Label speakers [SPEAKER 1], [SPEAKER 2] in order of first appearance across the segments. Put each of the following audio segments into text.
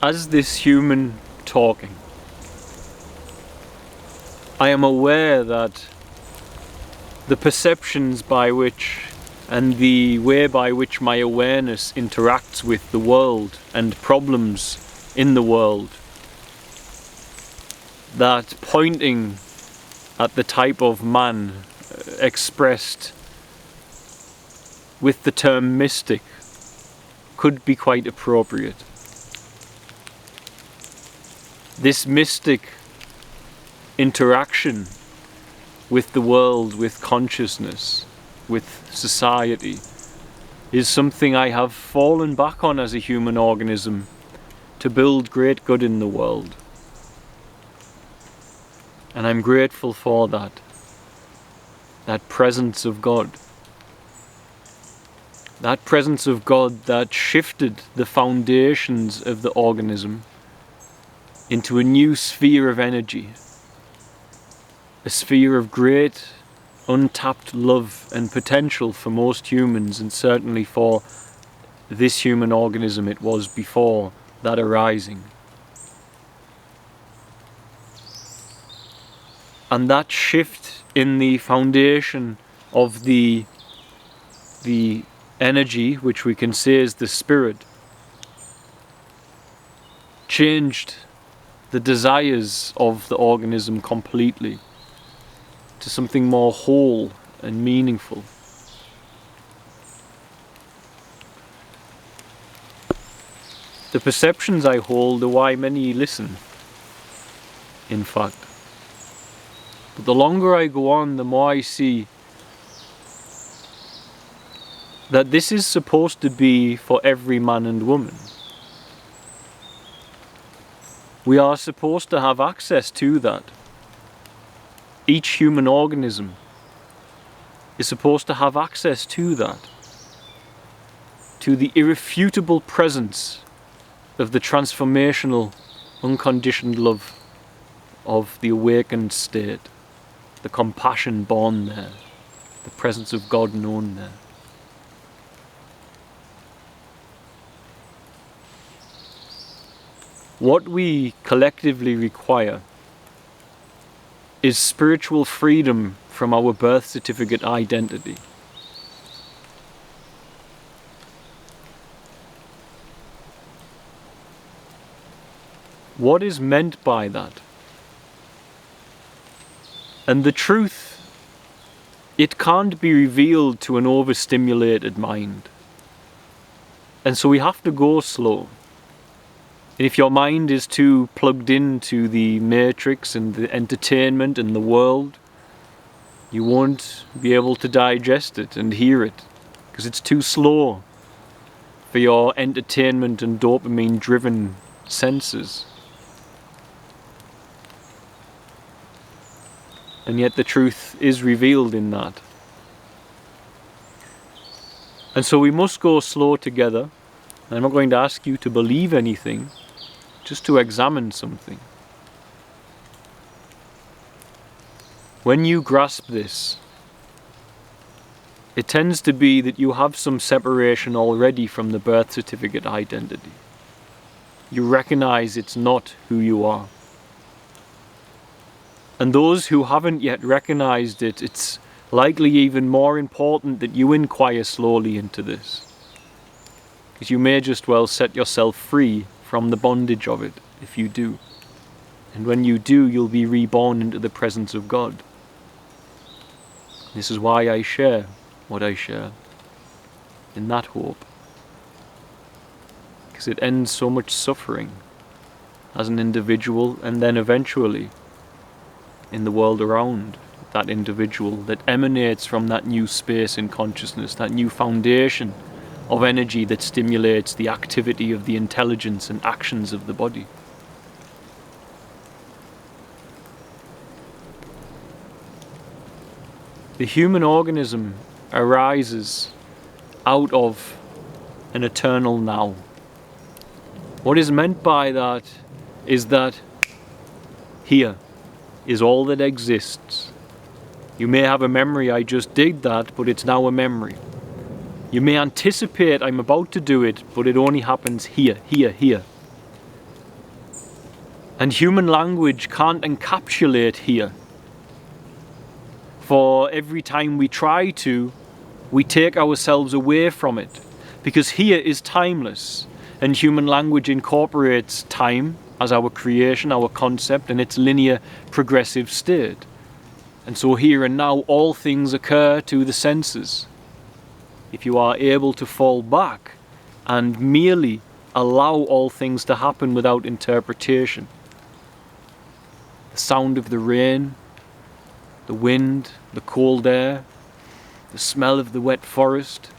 [SPEAKER 1] As this human talking, I am aware that the perceptions by which and the way by which my awareness interacts with the world and problems in the world, that pointing at the type of man expressed with the term mystic could be quite appropriate. This mystic interaction with the world, with consciousness, with society, is something I have fallen back on as a human organism to build great good in the world. And I'm grateful for that presence of God. That presence of God that shifted the foundations of the organism into a new sphere of energy, a sphere of great untapped love and potential for most humans, and certainly for this human organism it was before that arising. And that shift in the foundation of the energy, which we can say is the spirit, changed the desires of the organism completely to something more whole and meaningful. The perceptions I hold are why many listen, in fact. But the longer I go on, the more I see that this is supposed to be for every man and woman. We are supposed to have access to that. Each human organism is supposed to have access to that, to the irrefutable presence of the transformational, unconditioned love of the awakened state, the compassion born there, the presence of God known there. What we collectively require is spiritual freedom from our birth certificate identity. What is meant by that? And the truth, it can't be revealed to an overstimulated mind. And so we have to go slow. And if your mind is too plugged into the matrix and the entertainment and the world, you won't be able to digest it and hear it, because it's too slow for your entertainment and dopamine-driven senses. And yet the truth is revealed in that. And so we must go slow together. I'm not going to ask you to believe anything, just to examine something. When you grasp this, it tends to be that you have some separation already from the birth certificate identity. You recognize it's not who you are. And those who haven't yet recognized it, it's likely even more important that you inquire slowly into this, because you may just well set yourself free from the bondage of it if you do. And when you do, you'll be reborn into the presence of God. This is why I share what I share, in that hope. Because it ends so much suffering as an individual, and then eventually in the world around that individual, that emanates from that new space in consciousness, that new foundation of energy that stimulates the activity of the intelligence and actions of the body. The human organism arises out of an eternal now. What is meant by that is that here is all that exists. You may have a memory, I just did that, but it's now a memory. You may anticipate I'm about to do it, but it only happens here, here, here. And human language can't encapsulate here. For every time we try to, we take ourselves away from it. Because here is timeless, and human language incorporates time as our creation, our concept, and its linear progressive state. And so here and now all things occur to the senses. If you are able to fall back and merely allow all things to happen without interpretation. The sound of the rain, the wind, the cold air, the smell of the wet forest,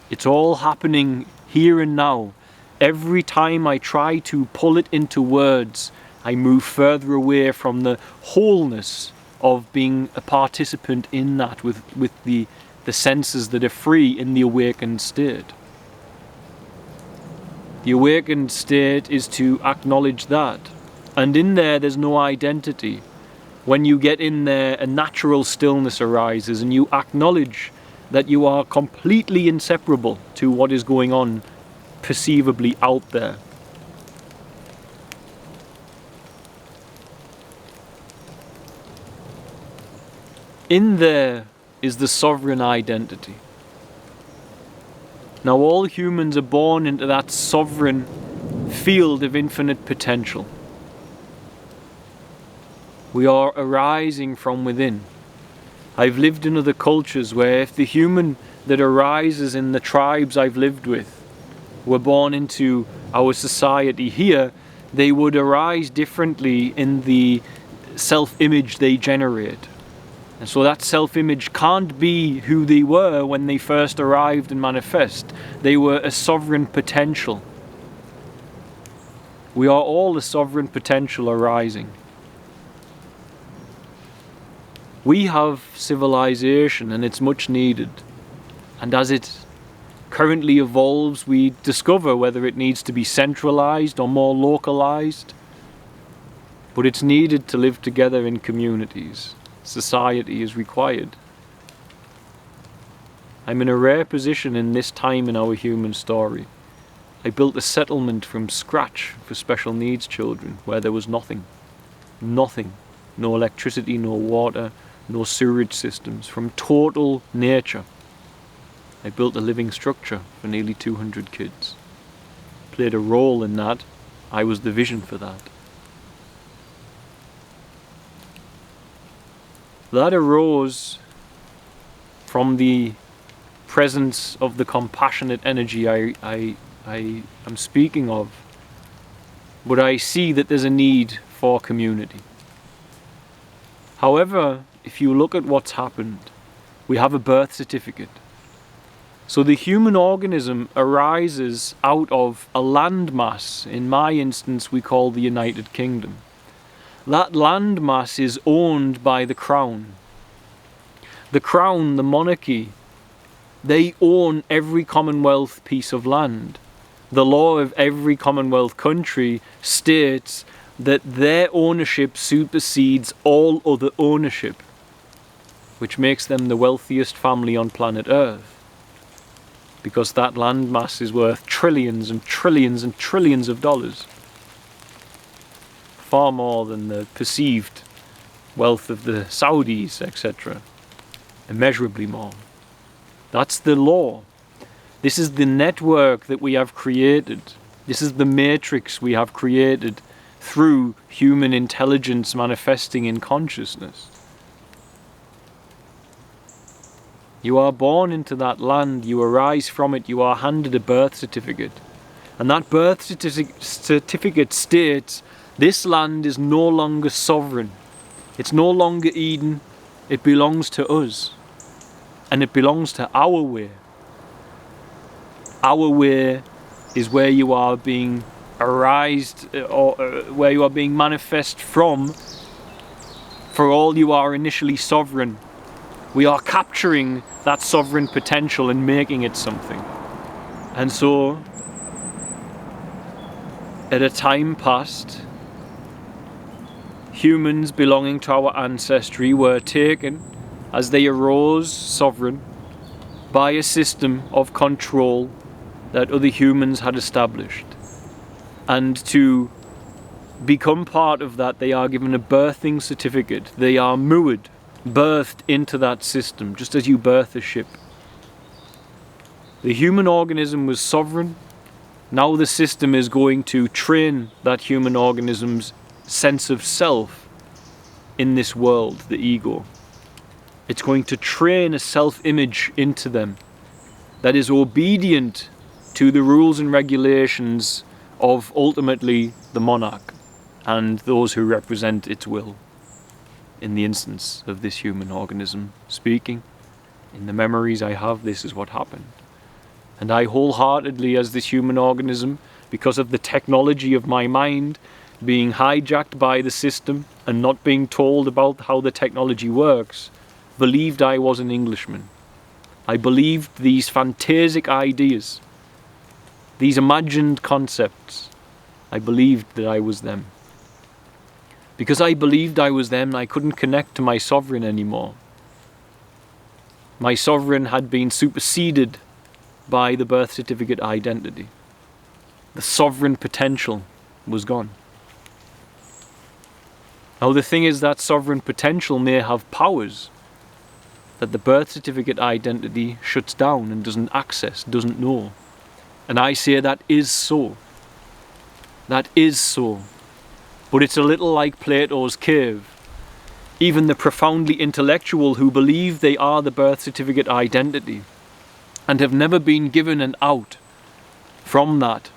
[SPEAKER 1] it's all happening here and now. Every time I try to pull it into words, I move further away from the wholeness of being a participant in that with the senses that are free in the awakened state. The awakened state is to acknowledge that. And in there's no identity. When you get in there, a natural stillness arises and you acknowledge that you are completely inseparable to what is going on perceivably out there. In there is the sovereign identity. Now all humans are born into that sovereign field of infinite potential. We are arising from within. I've lived in other cultures where if the human that arises in the tribes I've lived with were born into our society here, they would arise differently in the self-image they generate. And so that self-image can't be who they were when they first arrived and manifest. They were a sovereign potential. We are all a sovereign potential arising. We have civilization and it's much needed. And as it currently evolves, we discover whether it needs to be centralized or more localized. But it's needed to live together in communities. Society is required. I'm in a rare position in this time in our human story. I built a settlement from scratch for special needs children where there was nothing. Nothing. No electricity, no water, no sewerage systems, from total nature. I built a living structure for nearly 200 kids. Played a role in that. I was the vision for that. That arose from the presence of the compassionate energy I am speaking of. But I see that there's a need for community. However, if you look at what's happened, we have a birth certificate. So the human organism arises out of a landmass. In my instance, we call the United Kingdom. That landmass is owned by the crown. The crown, the monarchy, they own every Commonwealth piece of land. The law of every Commonwealth country states that their ownership supersedes all other ownership, which makes them the wealthiest family on planet Earth. Because that landmass is worth trillions and trillions and trillions of dollars. Far more than the perceived wealth of the Saudis, etc. Immeasurably more. That's the law. This is the network that we have created. This is the matrix we have created through human intelligence manifesting in consciousness. You are born into that land, you arise from it, you are handed a birth certificate. And that birth certificate states, this land is no longer sovereign. It's no longer Eden, it belongs to us. And it belongs to our way. Our way is where you are being arised, or where you are being manifest from. For all you are initially sovereign. We are capturing that sovereign potential and making it something. And so, at a time past, humans belonging to our ancestry were taken, as they arose sovereign, by a system of control that other humans had established. And to become part of that, they are given a birthing certificate. They are moored, birthed into that system, just as you birth a ship. The human organism was sovereign. Now the system is going to train that human organism's sense of self in this world, the ego. It's going to train a self-image into them that is obedient to the rules and regulations of ultimately the monarch and those who represent its will. In the instance of this human organism speaking, in the memories I have, this is what happened. And I wholeheartedly, as this human organism, because of the technology of my mind being hijacked by the system and not being told about how the technology works, believed I was an Englishman. I believed these fantasic ideas, these imagined concepts. I believed that I was them. Because I believed I was them, I couldn't connect to my sovereign anymore. My sovereign had been superseded by the birth certificate identity. The sovereign potential was gone. Now the thing is that sovereign potential may have powers that the birth certificate identity shuts down and doesn't access, doesn't know. And I say that is so. That is so. But it's a little like Plato's cave. Even the profoundly intellectual who believe they are the birth certificate identity and have never been given an out from that,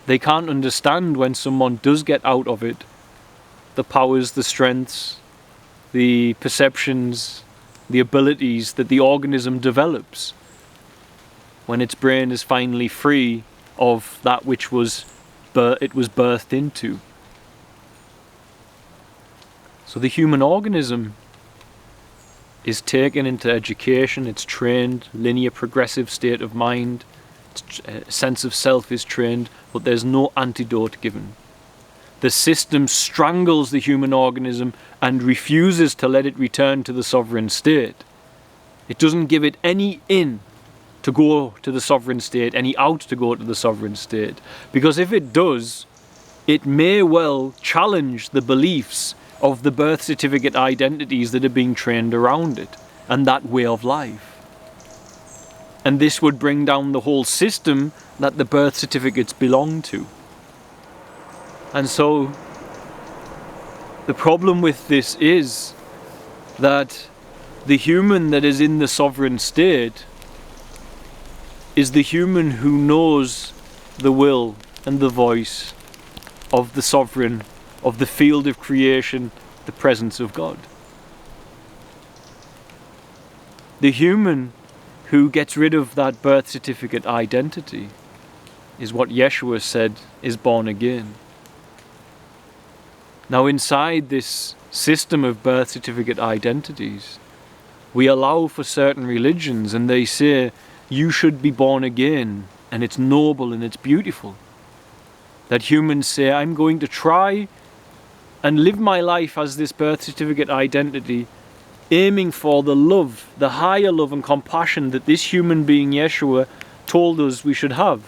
[SPEAKER 1] they can't understand when someone does get out of it, the powers, the strengths, the perceptions, the abilities that the organism develops when its brain is finally free of that which it was birthed into. So the human organism is taken into education, it's trained, linear progressive state of mind, its sense of self is trained, but there's no antidote given. The system strangles the human organism and refuses to let it return to the sovereign state. It doesn't give it any in to go to the sovereign state, any out to go to the sovereign state. Because if it does, it may well challenge the beliefs of the birth certificate identities that are being trained around it and that way of life. And this would bring down the whole system that the birth certificates belong to. And so the problem with this is that the human that is in the sovereign state is the human who knows the will and the voice of the sovereign, of the field of creation, the presence of God. The human who gets rid of that birth certificate identity is what Yeshua said is born again. Now inside this system of birth certificate identities, we allow for certain religions and they say, you should be born again, and it's noble and it's beautiful. That humans say, I'm going to try and live my life as this birth certificate identity, aiming for the love, the higher love and compassion that this human being Yeshua told us we should have.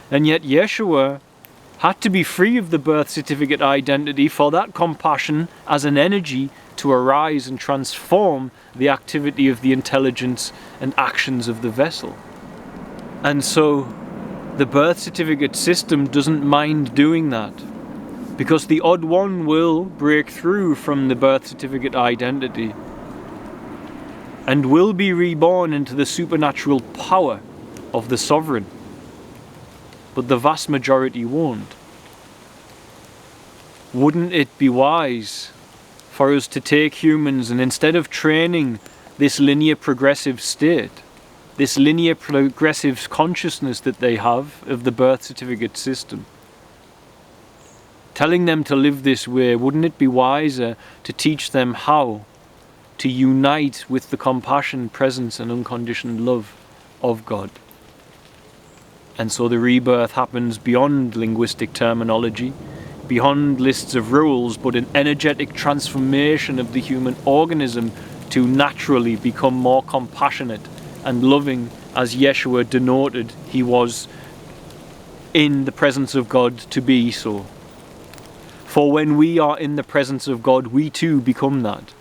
[SPEAKER 1] And yet Yeshua had to be free of the birth certificate identity for that compassion as an energy to arise and transform the activity of the intelligence and actions of the vessel. And so the birth certificate system doesn't mind doing that, because the odd one will break through from the birth certificate identity and will be reborn into the supernatural power of the sovereign. But the vast majority won't. Wouldn't it be wise for us to take humans and instead of training this linear progressive state, this linear progressive consciousness that they have of the birth certificate system, telling them to live this way, wouldn't it be wiser to teach them how to unite with the compassion, presence and unconditioned love of God? And so the rebirth happens beyond linguistic terminology, beyond lists of rules, but an energetic transformation of the human organism to naturally become more compassionate and loving as Yeshua denoted he was in the presence of God to be so. For when we are in the presence of God, we too become that.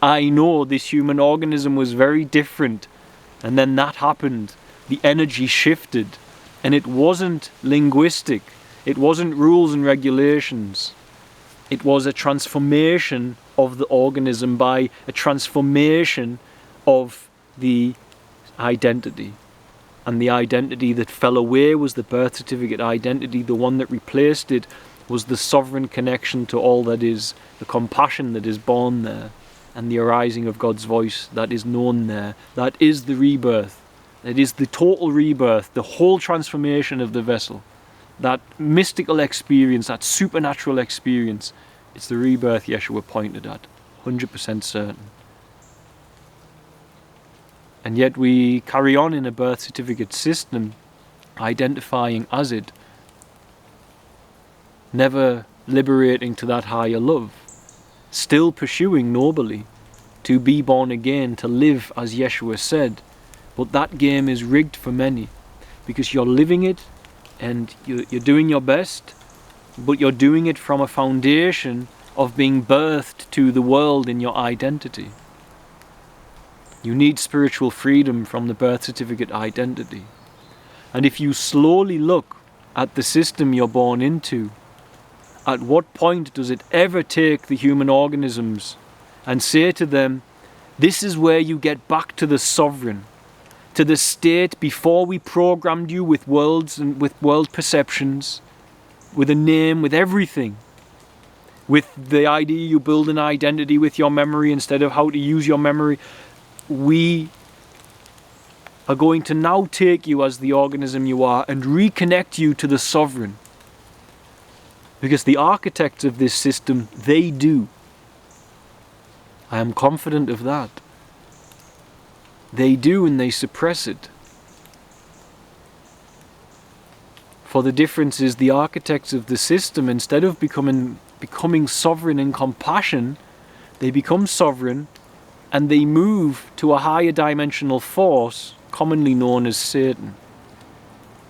[SPEAKER 1] I know this human organism was very different, and then that happened. The energy shifted, and it wasn't linguistic. It wasn't rules and regulations. It was a transformation of the organism by a transformation of the identity. And the identity that fell away was the birth certificate identity. The one that replaced it was the sovereign connection to all that is, the compassion that is born there, and the arising of God's voice that is known there. That is the rebirth. That is the total rebirth, the whole transformation of the vessel. That mystical experience, that supernatural experience, it's the rebirth Yeshua pointed at, 100% certain. And yet we carry on in a birth certificate system, identifying as it, never liberating to that higher love, still pursuing nobly to be born again, to live as Yeshua said. But that game is rigged for many, because you're living it and you're doing your best, but you're doing it from a foundation of being birthed to the world in your identity. You need spiritual freedom from the birth certificate identity. And if you slowly look at the system you're born into, at what point does it ever take the human organisms and say to them, this is where you get back to the sovereign, to the state before we programmed you with worlds and with world perceptions, with a name, with everything, with the idea you build an identity with your memory instead of how to use your memory. We are going to now take you as the organism you are and reconnect you to the sovereign. Because the architects of this system, they do. I am confident of that. They do, and they suppress it. For the difference is the architects of the system, instead of becoming sovereign in compassion, they become sovereign and they move to a higher dimensional force, commonly known as Satan.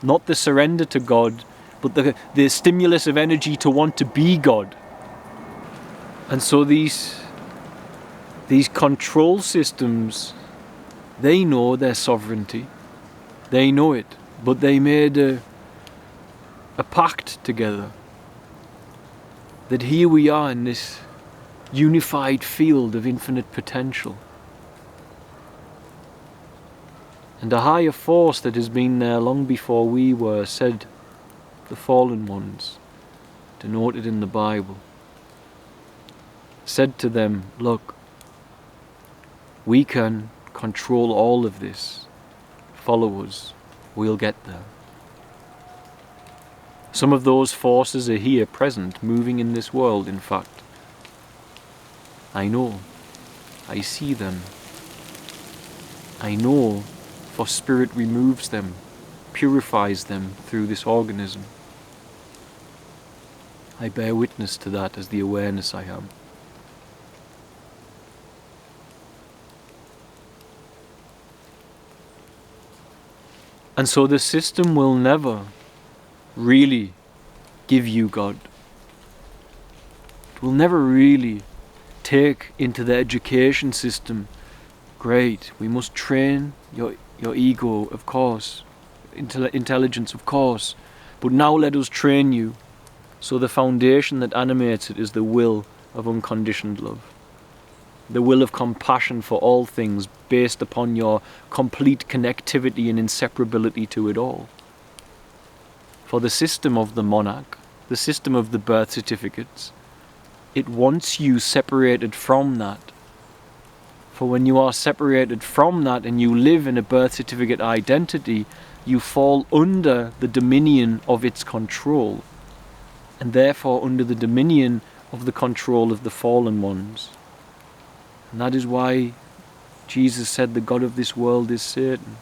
[SPEAKER 1] Not the surrender to God, but the stimulus of energy to want to be God. And so these control systems, they know their sovereignty. They know it. But they made a pact together that here we are in this unified field of infinite potential. And a higher force that has been there long before we were, said the fallen ones, denoted in the Bible, said to them, look, we can control all of this. Follow us, we'll get there. Some of those forces are here present, moving in this world, in fact. I know, I see them. I know, for spirit removes them, purifies them through this organism. I bear witness to that as the awareness I am. And so the system will never really give you God. It will never really take into the education system, great, we must train your ego, of course, intelligence, of course, but now let us train you. So the foundation that animates it is the will of unconditioned love. The will of compassion for all things based upon your complete connectivity and inseparability to it all. For the system of the monarch, the system of the birth certificates, it wants you separated from that. For when you are separated from that and you live in a birth certificate identity, you fall under the dominion of its control, and therefore under the dominion of the control of the fallen ones. And that is why Jesus said the God of this world is Satan.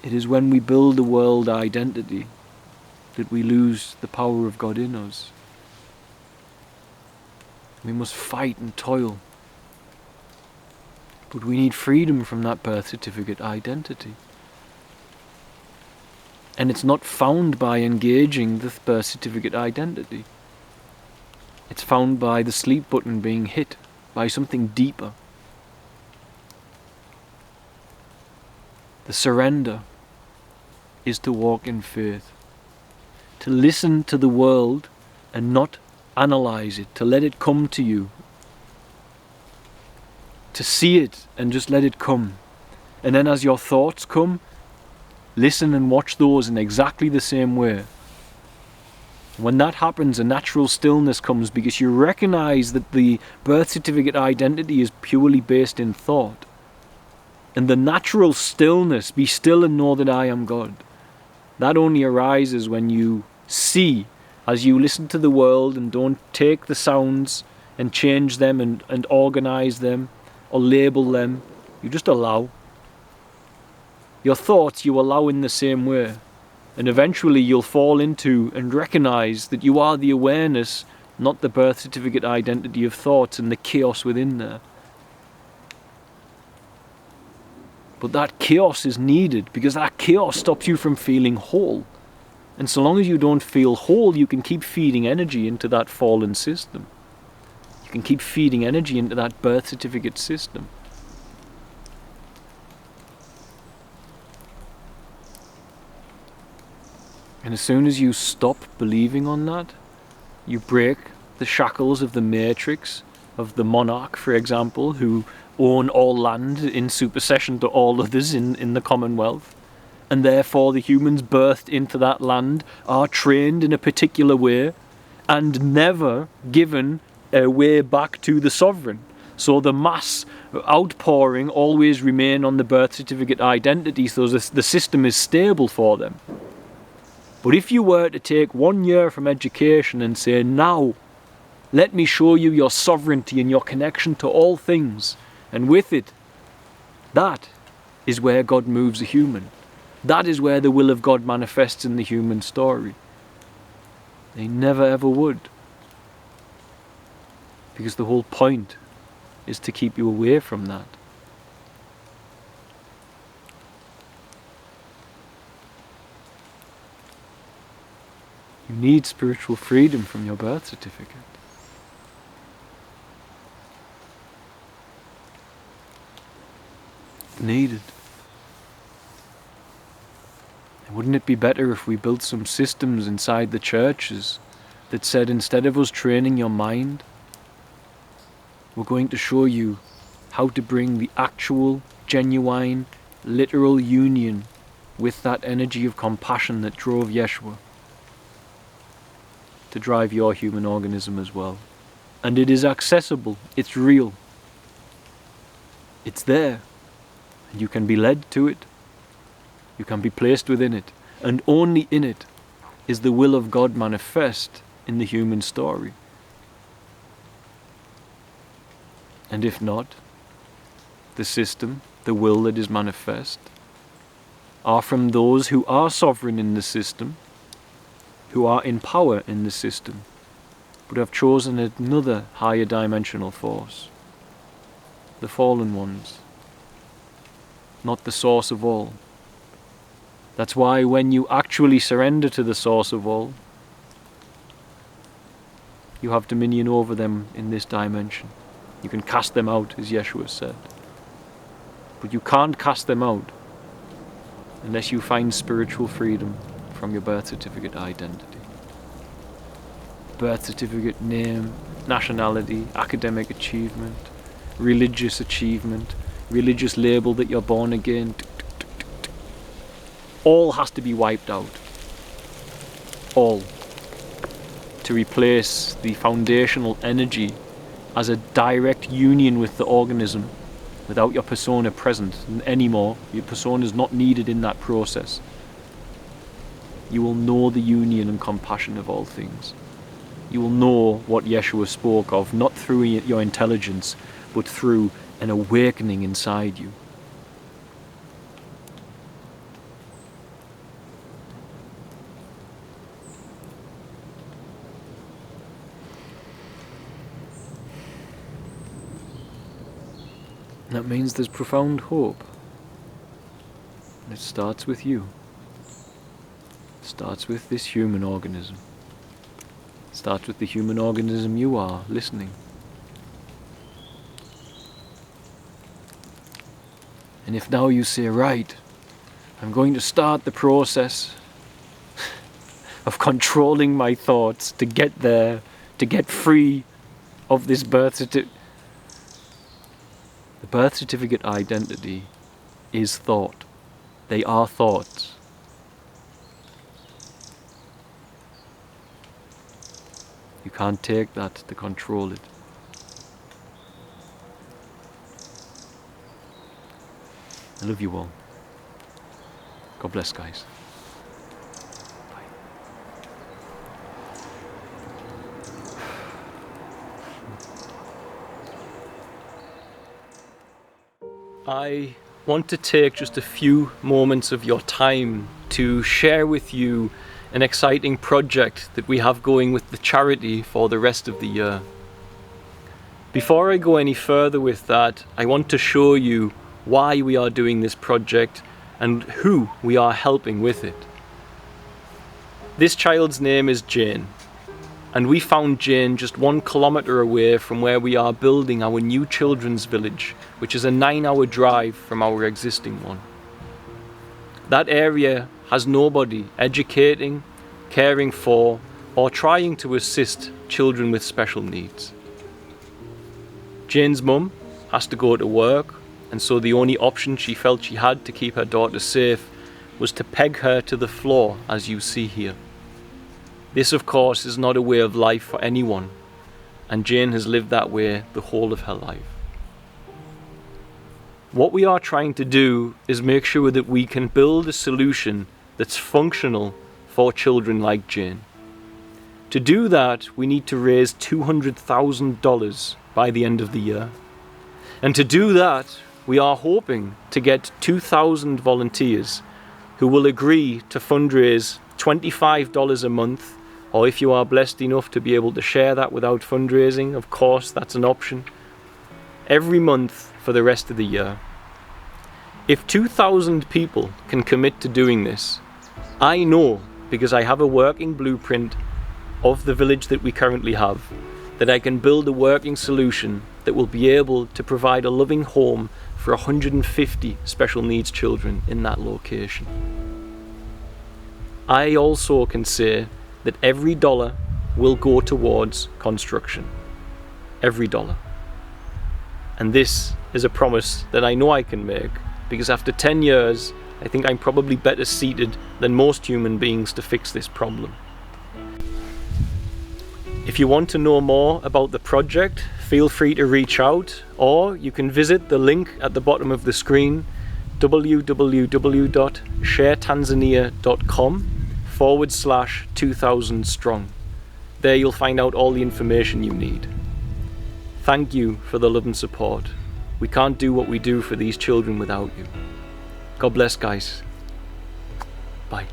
[SPEAKER 1] It is when we build a world identity that we lose the power of God in us. We must fight and toil. But we need freedom from that birth certificate identity. And it's not found by engaging the birth certificate identity. It's found by the sleep button being hit by something deeper. The surrender is to walk in faith, to listen to the world and not analyze it, to let it come to you, to see it and just let it come. And then as your thoughts come, listen and watch those in exactly the same way. When that happens, a natural stillness comes because you recognize that the birth certificate identity is purely based in thought. And the natural stillness, be still and know that I am God, that only arises when you see, as you listen to the world and don't take the sounds and change them and organize them or label them. You just allow. Your thoughts you allow in the same way. And eventually you'll fall into and recognize that you are the awareness, not the birth certificate identity of thoughts and the chaos within there. But that chaos is needed because that chaos stops you from feeling whole. And so long as you don't feel whole, you can keep feeding energy into that fallen system. You can keep feeding energy into that birth certificate system. And as soon as you stop believing on that, you break the shackles of the matrix, of the monarch, for example, who own all land in supersession to all others in the Commonwealth. And therefore the humans birthed into that land are trained in a particular way and never given a way back to the sovereign. So the mass outpouring always remain on the birth certificate identity, so the system is stable for them. But if you were to take 1 year from education and say, now, let me show you your sovereignty and your connection to all things, and with it, that is where God moves a human. That is where the will of God manifests in the human story. They never ever would. Because the whole point is to keep you away from that. You need spiritual freedom from your birth certificate. It's needed. And wouldn't it be better if we built some systems inside the churches that said, instead of us training your mind, we're going to show you how to bring the actual, genuine, literal union with that energy of compassion that drove Yeshua to drive your human organism as well. And it is accessible, it's real, it's there, and you can be led to it, you can be placed within it, and only in it is the will of God manifest in the human story. And if not, the system, the will that is manifest, are from those who are sovereign in the system, who are in power in the system, but have chosen another higher dimensional force. The fallen ones, not the source of all. That's why when you actually surrender to the source of all, you have dominion over them in this dimension. You can cast them out, as Yeshua said. But you can't cast them out unless you find spiritual freedom from your birth certificate identity. Birth certificate, name, nationality, academic achievement, religious achievement, religious label that you're born again. All has to be wiped out. All. To replace the foundational energy as a direct union with the organism without your persona present anymore. Your persona is not needed in that process. You will know the union and compassion of all things. You will know what Yeshua spoke of, not through your intelligence, but through an awakening inside you. That means there's profound hope. And it starts with you. Starts with this human organism. Starts with the human organism you are, listening. And if now you say, right, I'm going to start the process of controlling my thoughts to get there, to get free of this birth certificate. The birth certificate identity is thought. They are thoughts. You can't take that to control it. I love you all. God bless, guys. I want to take just a few moments of your time to share with you an exciting project that we have going with the charity for the rest of the year. Before I go any further with that, I want to show you why we are doing this project and who we are helping with it. This child's name is Jane, and we found Jane just 1 kilometre away from where we are building our new children's village, which is a 9-hour drive from our existing one. That area has nobody educating, caring for, or trying to assist children with special needs. Jane's mum has to go to work, and so the only option she felt she had to keep her daughter safe was to peg her to the floor, as you see here. This, of course, is not a way of life for anyone, and Jane has lived that way the whole of her life. What we are trying to do is make sure that we can build a solution that's functional for children like Jane. To do that, we need to raise $200,000 by the end of the year. And to do that, we are hoping to get 2,000 volunteers who will agree to fundraise $25 a month, or if you are blessed enough to be able to share that without fundraising, of course, that's an option, every month for the rest of the year. If 2,000 people can commit to doing this, I know, because I have a working blueprint of the village that we currently have, that I can build a working solution that will be able to provide a loving home for 150 special needs children in that location. I also can say that every dollar will go towards construction. Every dollar. And this is a promise that I know I can make, because after 10 years, I think I'm probably better seated than most human beings to fix this problem. If you want to know more about the project, feel free to reach out, or you can visit the link at the bottom of the screen, www.sharetanzania.com/2000strong. There you'll find out all the information you need. Thank you for the love and support. We can't do what we do for these children without you. God bless, guys. Bye.